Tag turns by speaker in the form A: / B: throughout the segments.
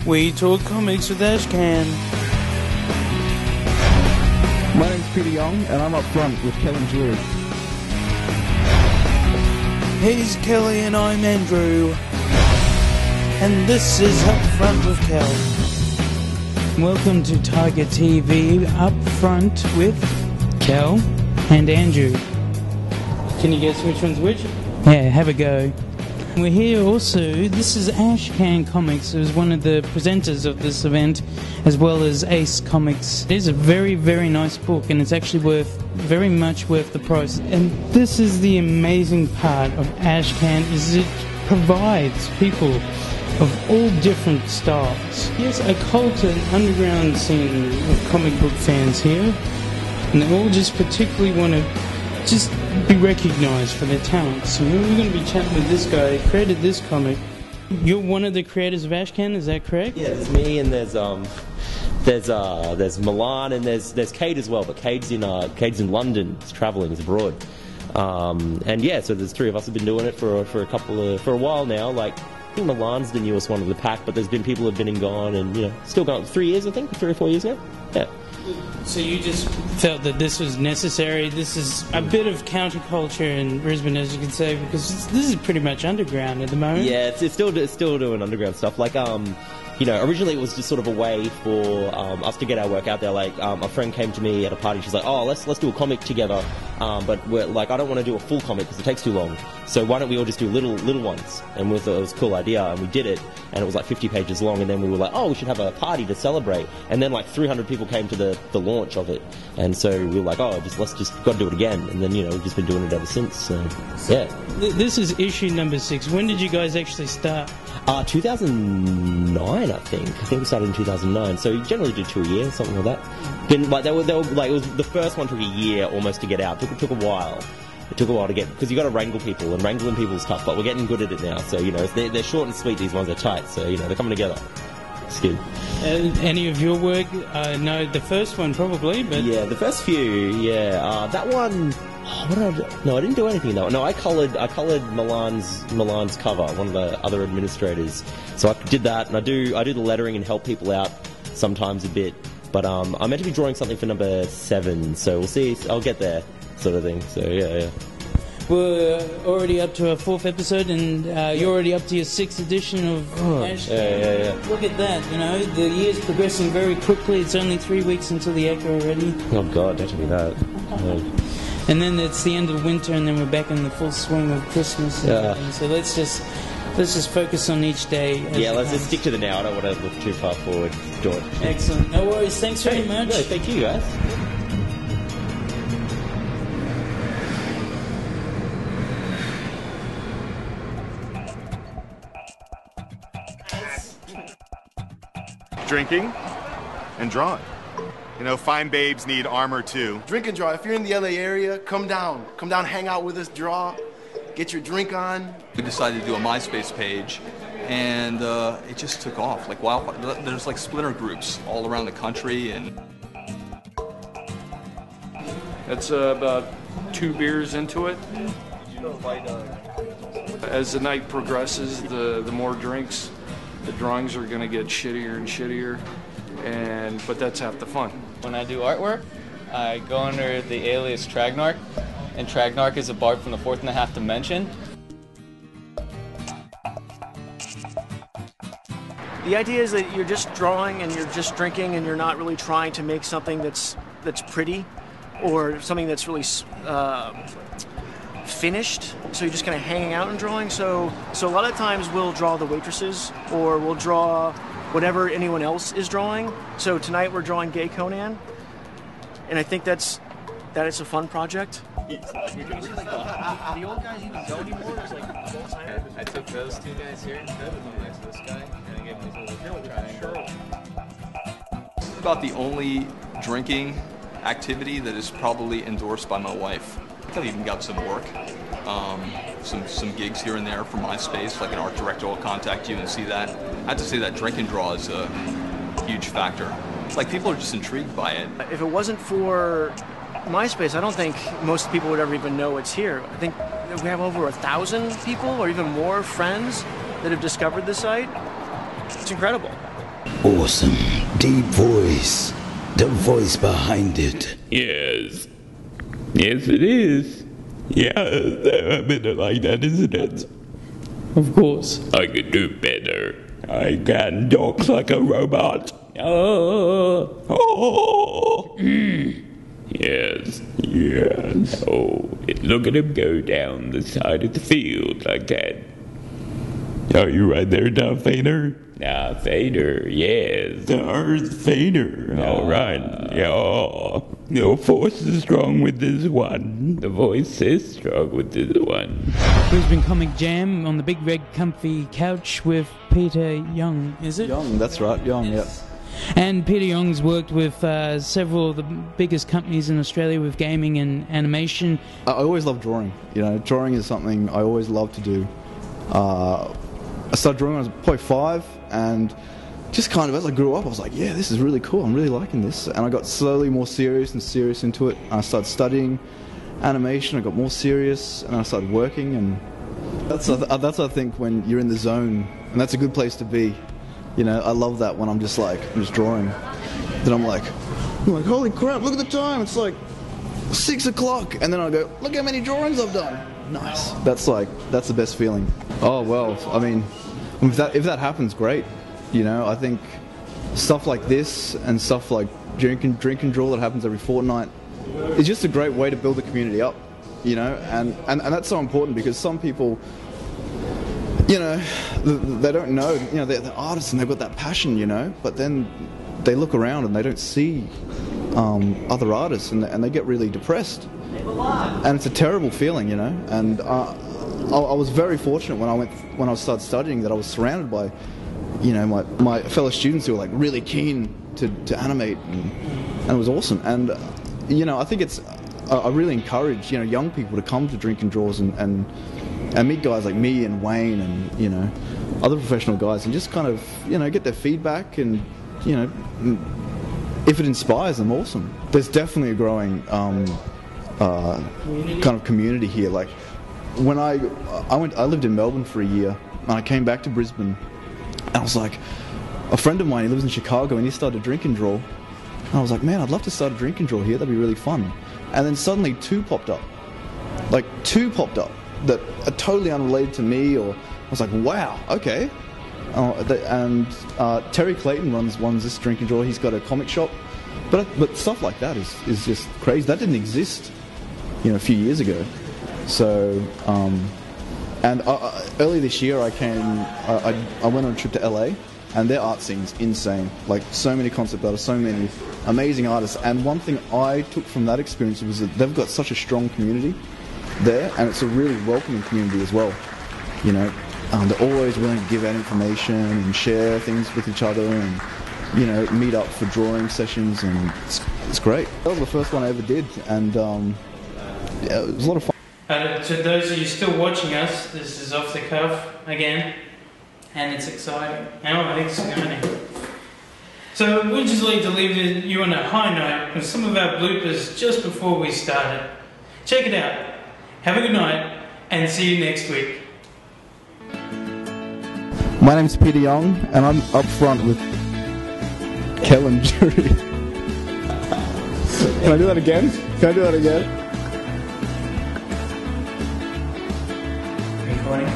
A: We talk comics with Ashcan.
B: My name's Peter Young, and I'm Upfront with Kel and Drew.
A: He's Kelly and I'm Andrew. And this is Upfront with Kel. Welcome to Tiger TV, Upfront with Kel and Andrew. Can you guess which one's which? Yeah, have a go. We're here also, this is Ashcan Comics, who's one of the presenters of this event, as well as Ace Comics. It is a very, very nice book, and it's actually very much worth the price. And this is the amazing part of Ashcan, is it provides people of all different styles. Yes, a cult and underground scene of comic book fans here, and they all just particularly want to just be recognised for their talents. So we're going to be chatting with this guy who created this comic. You're one of the creators of Ashcan, is that correct?
C: Yeah, there's me and there's Milan and there's Cade as well, but Cade's in London, he's travelling, he's abroad. And yeah, so there's three of us have been doing it for a while now. Like, I think Milan's the newest one of the pack, but there's been people who've been and gone, and still going 3 years, I think, 3 or 4 years now. Yeah.
A: So you just felt that this was necessary. This is a bit of counterculture in Brisbane, as you can say, because this is pretty much underground at the moment.
C: Yeah, it's still doing underground stuff. Like, originally it was just sort of a way for us to get our work out there. Like, a friend came to me at a party. She's like, "Oh, let's do a comic together." But we're like, I don't want to do a full comic because it takes too long. So why don't we all just do little ones? And we thought it was a cool idea, and we did it. And it was like 50 pages long. And then we were like, "Oh, we should have a party to celebrate." And then like 300 people came to the launch of it. And so we were like, "Oh, let's just got to do it again." And then we've just been doing it ever since. So yeah.
A: This is issue number 6. When did you guys actually start?
C: 2009, I think. I think we started in 2009. So you generally do 2 a year, something like that. Then like they were like, it was the first one took a year almost to get out. It took a while. It took a while to get, because you got to wrangle people, and wrangling people is tough. But we're getting good at it now. So they're short and sweet. These ones are tight. So they're coming together. It's good.
A: Any of your work? No, the first one probably, but
C: yeah, the first few. Yeah, that one. What did I do? No, I didn't do anything though. No, I coloured Milan's cover, one of the other administrators. So I did that, and I do the lettering and help people out sometimes a bit. But I'm meant to be drawing something for number 7, so we'll see. I'll get there, sort of thing. So yeah.
A: We're already up to our 4th episode, and you're already up to your 6th edition of Ashcan.
C: Yeah.
A: Look at that, the year's progressing very quickly. It's only 3 weeks until the Echo already.
C: Oh God, don't tell me that.
A: And then it's the end of winter, and then we're back in the full swing of Christmas. And so let's just focus on each day.
C: Yeah, let's just stick to the now. I don't want to look too far forward. Do it.
A: Excellent. No worries. Thanks very much.
C: No, thank you, guys.
D: Drinking and drawing. Fine babes need armor too.
E: Drink and draw. If you're in the LA area, come down, hang out with us, draw, get your drink on.
F: We decided to do a MySpace page, and it just took off like wildfire. There's like splinter groups all around the country, and
G: that's about 2 beers into it. As the night progresses, the more drinks, the drawings are going to get shittier and shittier, but that's half the fun.
H: When I do artwork, I go under the alias Tragnarch, and Tragnarch is a bard from the 4th and a half dimension.
I: The idea is that you're just drawing and you're just drinking, and you're not really trying to make something that's pretty or something that's really finished. So you're just kind of hanging out and drawing. So a lot of times we'll draw the waitresses, or we'll draw whatever anyone else is drawing. So tonight we're drawing Gay Conan, and I think that it's a fun project.
H: The old guys even go anymore? I took those 2 guys here instead of them next to this guy, and I gave them this little triangle.
F: it's about the only drinking activity that is probably endorsed by my wife. I've even got some work. Some gigs here and there for MySpace, like an art director will contact you and see that. I have to say that drink and draw is a huge factor. Like, people are just intrigued by it.
I: If it wasn't for MySpace, I don't think most people would ever even know it's here. I think we have over 1,000 people or even more friends that have discovered the site. It's incredible.
J: Awesome. Deep voice. The voice behind it.
K: Yes. Yes, it is. Yeah, a bit like that, isn't it?
A: Of course.
K: I could do better. I can talk like a robot. Oh. Oh. Yes. Yes. Oh, look at him go down the side of the field like that. Are you right there, Darth Vader? Darth Vader, yes. Darth Vader. All right. Yeah. The force is strong with this one. The voice is strong with this one.
A: Brisbane Comic Jam on the big red comfy couch with Peter Young, is it?
B: Young, that's right, Young, yep.
A: And Peter Young's worked with several of the biggest companies in Australia with gaming and animation.
B: I always love drawing. You know, drawing is something I always love to do. I started drawing when I was probably 5, and just kind of as I grew up, I was like, yeah, this is really cool. I'm really liking this. And I got slowly more serious and serious into it. I started studying animation. I got more serious, and I started working. And that's I think when you're in the zone, and that's a good place to be. You know, I love that when I'm just drawing. Then I'm like, holy crap! Look at the time. It's like 6 o'clock, and then I go, look how many drawings I've done. Nice. That's the best feeling. Oh well, I mean, if that happens, great. You know, I think stuff like this and stuff like drink and draw that happens every fortnight is just a great way to build the community up. You know, and that's so important because some people, you know, they don't know. You know, they're artists and they've got that passion. You know, but then they look around and they don't see other artists and they get really depressed. And it's a terrible feeling, you know. And I was very fortunate when I started studying that I was surrounded by, you know, my fellow students who were like really keen to animate, and it was awesome. And you know, I think I really encourage, you know, young people to come to Drink and Draws and meet guys like me and Wayne and, you know, other professional guys, and just kind of, you know, get their feedback, and, you know, if it inspires them, awesome. There's definitely a growing kind of community here. Like when I lived in Melbourne for a year, and I came back to Brisbane, and I was like, a friend of mine, he lives in Chicago, and he started Drink and Draw, and I was like, man, I'd love to start a Drink and Draw here, that'd be really fun. And then suddenly two popped up that are totally unrelated to me, or I was like, wow, okay. And Terry Clayton runs this Drink and Draw. He's got a comic shop, but stuff like that is just crazy. That didn't exist, you know, a few years ago. So, and early this year, I went on a trip to LA, and their art scene's insane. Like, so many concept artists, so many amazing artists. And one thing I took from that experience was that they've got such a strong community there, and it's a really welcoming community as well. You know, they're always willing to give out information and share things with each other, and, you know, meet up for drawing sessions, and it's great. That was the first one I ever did, and yeah, it was a lot of fun.
A: To those of you still watching us, this is Off the Cuff again, and it's exciting. How exciting. So we'd just like to leave you on a high note with some of our bloopers just before we started. Check it out. Have a good night, and see you next week.
B: My name's Peter Young, and I'm up front with Kel and Jury. Can I do that again?
A: Recording.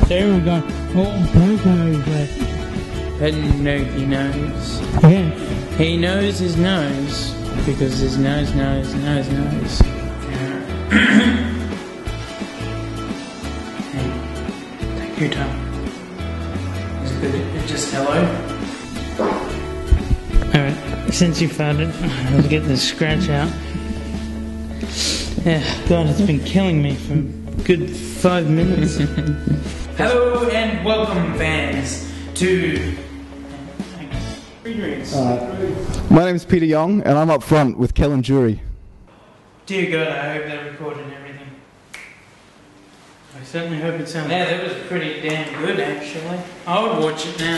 A: So everyone going, oh, Poco's and no, he knows. Yeah. He knows his nose, because his nose. Hey, take your time. Is it just hello? Alright, since you found it, I'll get the scratch out. Yeah, God, it's been killing me for a good 5 minutes. Hello and welcome, fans, to Free Drinks.
B: My name's Peter Young, and I'm up front with Kel and Jury.
A: Dear God, I hope they recorded everything. I certainly hope it sounded. Yeah, that was pretty damn good, actually. I would watch it now.